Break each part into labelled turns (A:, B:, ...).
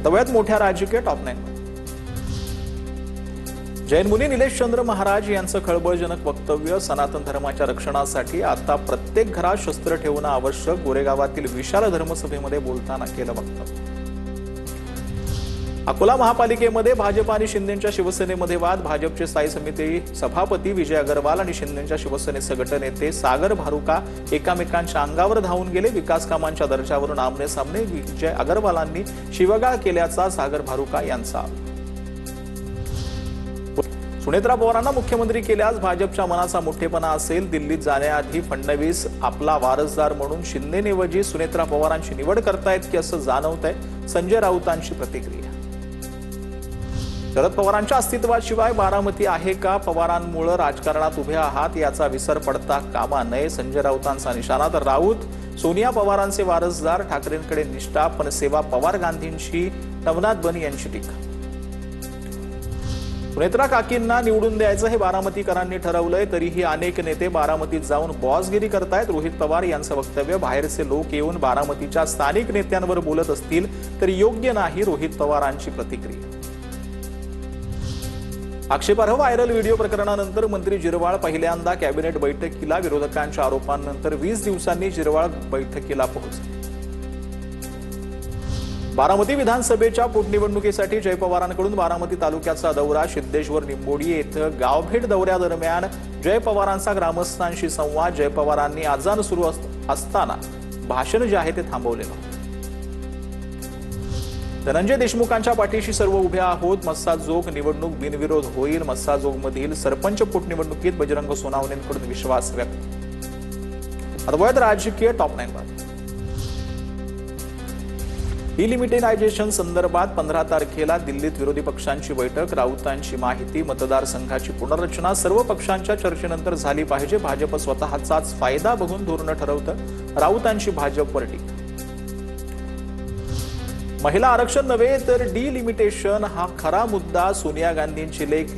A: तव्यात मोठ्या राजकीय टॉप 9 जैन मुनी निलेशचंद्र महाराज यांचं खळबळजनक वक्तव्य. सनातन धर्माच्या रक्षणासाठी आता प्रत्येक घरात शस्त्र ठेवणं आवश्यक. गोरेगावातील विशाल धर्मसभेमध्ये बोलताना केलं वक्तव्य. अकोला महापालिकेमध्ये भाजप आणि शिंदेच्या शिवसेनेमध्ये वाद. भाजपचे स्थायी समिती सभापती विजय अग्रवाल आणि शिंदेच्या शिवसेनेचे गटनेते सागर भारुका एकमेकांच्या अंगावर धावून गेले. विकास कामांच्या दर्जावरून आमने सामने विजय अग्रवालांनी शिवगाळ केल्याचा सागर भारुका यांचा. सुनेत्रा पवारांना मुख्यमंत्री केल्यास भाजपच्या मनाचा मोठेपणा असेल. दिल्लीत जाण्याआधी फडणवीस आपला वारसदार म्हणून शिंदेऐवजी सुनेत्रा पवारांची निवड करतायत की असं जाणवतंय. संजय राऊतांची प्रतिक्रिया. शरद पवारांच्या अस्तित्वाशिवाय बारामती आहे का? पवारांमुळे राजकारणात उभे आहात याचा विसर पडता कामा नये. संजय राऊतांचा निशाणा. तर राऊत सोनिया पवारांचे वारसदार. ठाकरेंकडे निष्ठा पण सेवा. पवार गांधींची नवनाथ बनी यांची टीका. सुनेत्रा काकींना निवडून द्यायचं हे बारामतीकरांनी ठरवलंय. तरीही अनेक नेते बारामतीत जाऊन बॉसगिरी करतायत. रोहित पवार यांचं वक्तव्य. बाहेरचे लोक येऊन बारामतीच्या स्थानिक नेत्यांवर बोलत असतील तर योग्य नाही. रोहित पवारांची प्रतिक्रिया. आक्षेपार्ह व्हायरल व्हिडिओ प्रकरणानंतर मंत्री जिरवाळ पहिल्यांदा कॅबिनेट बैठकीला. विरोधकांच्या आरोपांनंतर 20 दिवसांनी जिरवाळ बैठकीला पोहोचले. बारामती विधानसभेच्या पोटनिवडणुकीसाठी जय पवारांकडून बारामती तालुक्याचा दौरा. सिद्धेश्वर निंबोडी येथे गावभेट दौऱ्यादरम्यान जय पवारांचा ग्रामस्थांशी संवाद. जय पवारांनी अजान सुरू असताना भाषण जे आहे ते थांबवलेलं. धनंजय देशमुखांच्या पाठीशी सर्व उभे आहोत. मस्साजोग निवडणूक बिनविरोध होईल. मस्साजोगमधील सरपंच पोटनिवडणुकीत बजरंग सोनावणेंकडून विश्वास व्यक्त. अद्वैत राजकीय टॉप 9 वर डिलिमिटेलायझेशन संदर्भात 15 तारखेला दिल्लीत विरोधी पक्षांची बैठक. राऊतांची माहिती. मतदारसंघाची पुनर्रचना सर्व पक्षांच्या चर्चेनंतर झाली पाहिजे. भाजप स्वतःचाच फायदा बघून धोरणं ठरवतं. राऊतांची भाजपवर टीका. महिला आरक्षण नव्हे तर डिलिमिटेशन हा खरा मुद्दा. सोनिया गांधींची लेख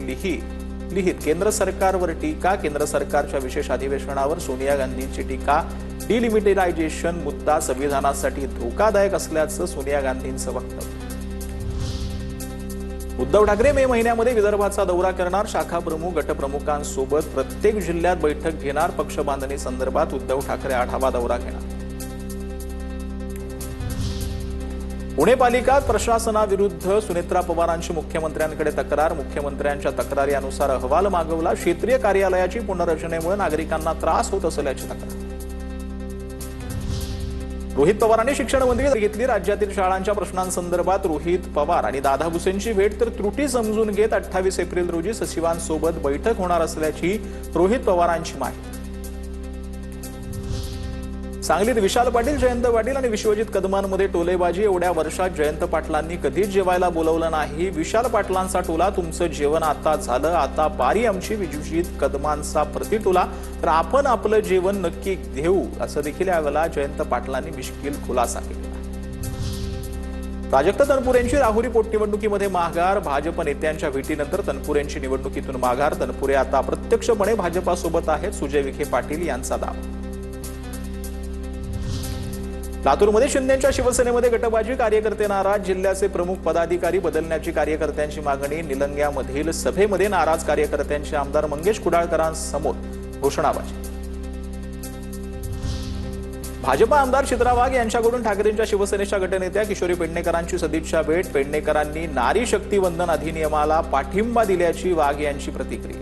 A: लिहित केंद्र सरकारवर टीका. केंद्र सरकारच्या विशेष अधिवेशनावर सोनिया गांधींची टीका. डिलिमिटेलायझेशन मुद्दा संविधानासाठी धोकादायक असल्याचं सोनिया गांधींचं वक्तव्य. उद्धव ठाकरे मे महिन्यामध्ये विदर्भाचा दौरा करणार. शाखा प्रमुख गटप्रमुखांसोबत प्रत्येक जिल्ह्यात बैठक घेणार. पक्ष बांधणी संदर्भात उद्धव ठाकरे आढावा दौरा घेणार. पुणे पालिका प्रशासनाविरुद्ध सुनेत्रा पवारांची मुख्यमंत्र्यांकडे तक्रार. मुख्यमंत्र्यांच्या तक्रारीनुसार अहवाल मागवला. क्षेत्रीय कार्यालयाची पुनर्रचनेमुळे नागरिकांना त्रास होत असल्याची तक्रार. रोहित पवारांनी शिक्षण मंत्री घेतली. राज्यातील शाळांच्या प्रश्नांसंदर्भात रोहित पवार आणि दादा भुसेंची भेट. तर त्रुटी समजून घेत 28 एप्रिल रोजी सचिवांसोबत बैठक होणार असल्याची रोहित पवारांची माहिती. सांगलीत विशाल पाटील, जयंत पाटील आणि विश्वजित कदमांमध्ये टोलेबाजी. एवढ्या वर्षात जयंत पाटलांनी कधीच जेवायला बोलवलं नाही. विशाल पाटलांचा टोला. तुमचं जेवण आता झालं, आता बारी आमची. विश्वजित कदमांचा प्रतिटोला. तर आपण आपलं जेवण नक्की घेऊ असं देखील यावेळेला जयंत पाटलांनी मिश्किल खुलासा केला. प्राजक्त तनपुरेंची राहुरी पोटनिवडणुकीमध्ये माघार. भाजप नेत्यांच्या भेटीनंतर तनपुरेंची निवडणुकीतून माघार. तनपुरे आता प्रत्यक्षपणे भाजपासोबत आहेत. सुजय विखे पाटील यांचा दावा. लातूरमध्ये शिंदेच्या शिवसेनेमध्ये गटबाजी. कार्यकर्ते नाराज. जिल्ह्याचे प्रमुख पदाधिकारी बदलण्याची कार्यकर्त्यांची मागणी. निलंग्यामधील सभेमध्ये नाराज कार्यकर्त्यांचे आमदार मंगेश कुडाळकरांसमोर घोषणाबाजी. भाजपा आमदार चित्रा वाघ यांच्याकडून ठाकरेंच्या शिवसेनेच्या गटनेत्या किशोरी पेडणेकरांची सदिच्छा भेट. पेडणेकरांनी नारी शक्ती वंदन अधिनियमाला पाठिंबा दिल्याची वाघ यांची प्रतिक्रिया.